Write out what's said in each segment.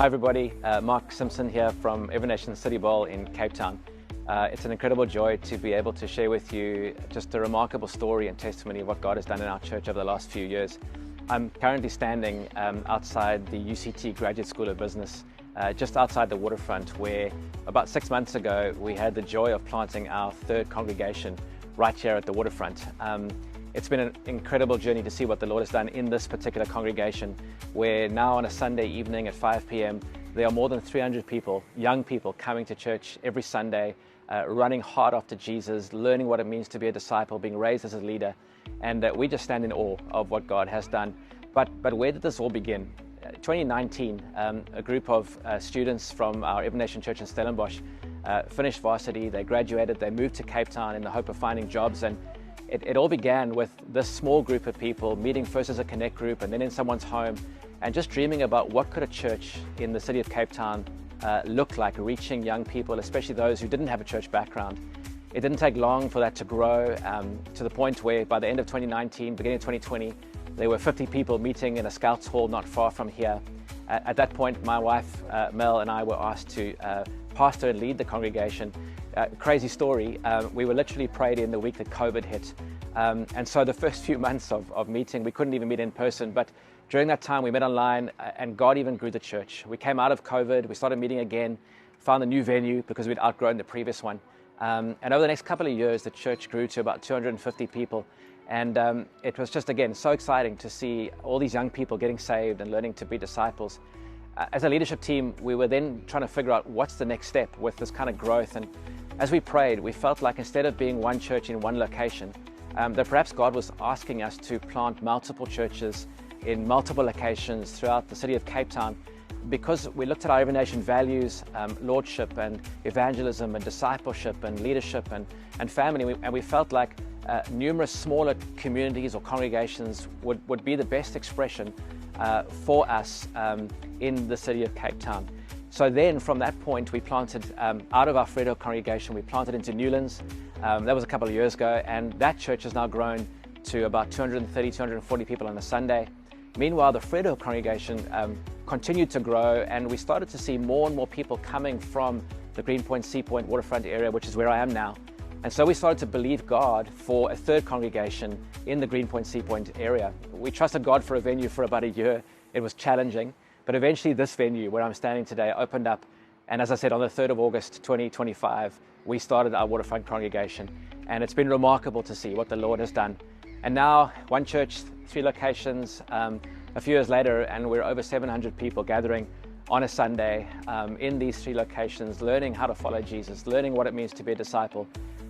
Hi everybody, Mark Simpson here from Every Nation City Bowl in Cape Town. It's an incredible joy to be able to share with you just a remarkable story and testimony of what God has done in our church over the last few years. I'm currently standing outside the UCT Graduate School of Business, just outside the waterfront, where about 6 months ago we had the joy of planting our third congregation right here at the waterfront. It's been an incredible journey to see what the Lord has done in this particular congregation, where now on a Sunday evening at 5 p.m. there are more than 300 people, young people, coming to church every Sunday, running hard after Jesus, learning what it means to be a disciple, being raised as a leader, and we just stand in awe of what God has done. But where did this all begin? 2019, a group of students from our Every Nation Church in Stellenbosch finished varsity. They graduated, they moved to Cape Town in the hope of finding jobs, and it all began with this small group of people meeting first as a connect group and then in someone's home, and just dreaming about what could a church in the city of Cape Town look like, reaching young people, especially those who didn't have a church background. It didn't take long for that to grow to the point where by the end of 2019, beginning of 2020, there were 50 people meeting in a scouts hall not far from here. At that point, my wife, Mel, and I were asked to pastor and lead the congregation. Crazy story, we were literally prayed in the week that COVID hit. And so the first few months of meeting, we couldn't even meet in person, but during that time we met online, and God even grew the church. We came out of COVID, we started meeting again, found a new venue because we'd outgrown the previous one. And over the next couple of years, the church grew to about 250 people. And it was just, again, so exciting to see all these young people getting saved and learning to be disciples. As a leadership team, we were then trying to figure out what's the next step with this kind of growth. And as we prayed, we felt like instead of being one church in one location, that perhaps God was asking us to plant multiple churches in multiple locations throughout the city of Cape Town, because we looked at our Every Nation values, lordship and evangelism and discipleship and leadership and family, and we felt like numerous smaller communities or congregations would be the best expression for us in the city of Cape Town. So then from that point, we planted out of our Fredo congregation, we planted into Newlands. That was a couple of years ago, and that church has now grown to about 230, 240 people on a Sunday. Meanwhile, the Fredo congregation continued to grow, and we started to see more and more people coming from the Greenpoint, Seapoint, waterfront area, which is where I am now. And so we started to believe God for a third congregation in the Greenpoint, Seapoint area. We trusted God for a venue for about a year. It was challenging, but eventually this venue where I'm standing today opened up. And as I said, on the 3rd of August, 2025, we started our waterfront congregation. And it's been remarkable to see what the Lord has done. And now one church, 3 locations, a few years later, and we're over 700 people gathering on a Sunday in these 3 locations, learning how to follow Jesus, learning what it means to be a disciple,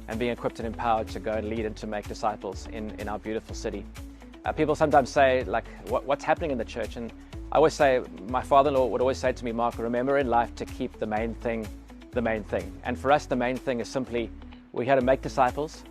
and being equipped and empowered to go and lead and to make disciples in our beautiful city. People sometimes say, like, what's happening in the church? And I always say, my father-in-law would always say to me, Mark, remember in life to keep the main thing the main thing. And for us, the main thing is simply, we're here to make disciples,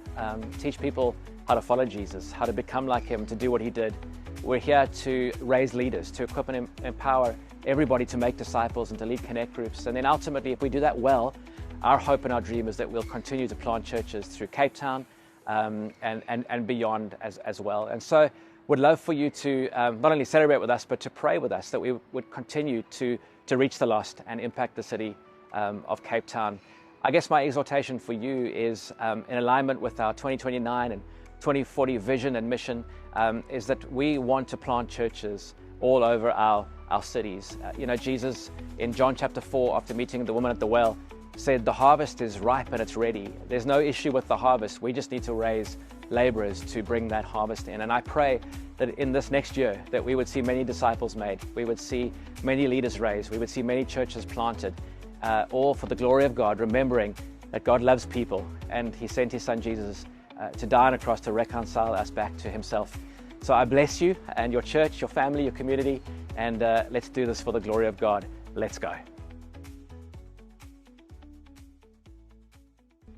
teach people how to follow Jesus, how to become like him, to do what he did. We're here to raise leaders, to equip and empower everybody to make disciples and to lead connect groups. And then ultimately, if we do that well, our hope and our dream is that we'll continue to plant churches through Cape Town and beyond as well. And so would love for you to not only celebrate with us, but to pray with us that we would continue to reach the lost and impact the city of Cape Town. I guess my exhortation for you is in alignment with our 2029 and 2040 vision and mission, is that we want to plant churches all over our cities. Jesus in John chapter 4, after meeting the woman at the well, said the harvest is ripe and it's ready. There's no issue with the harvest. We just need to raise laborers to bring that harvest in. And I pray that in this next year that we would see many disciples made. We would see many leaders raised. We would see many churches planted, all for the glory of God, remembering that God loves people and he sent his son Jesus to die on a cross to reconcile us back to himself. So I bless you and your church, your family, your community, and let's do this for the glory of God. Let's go.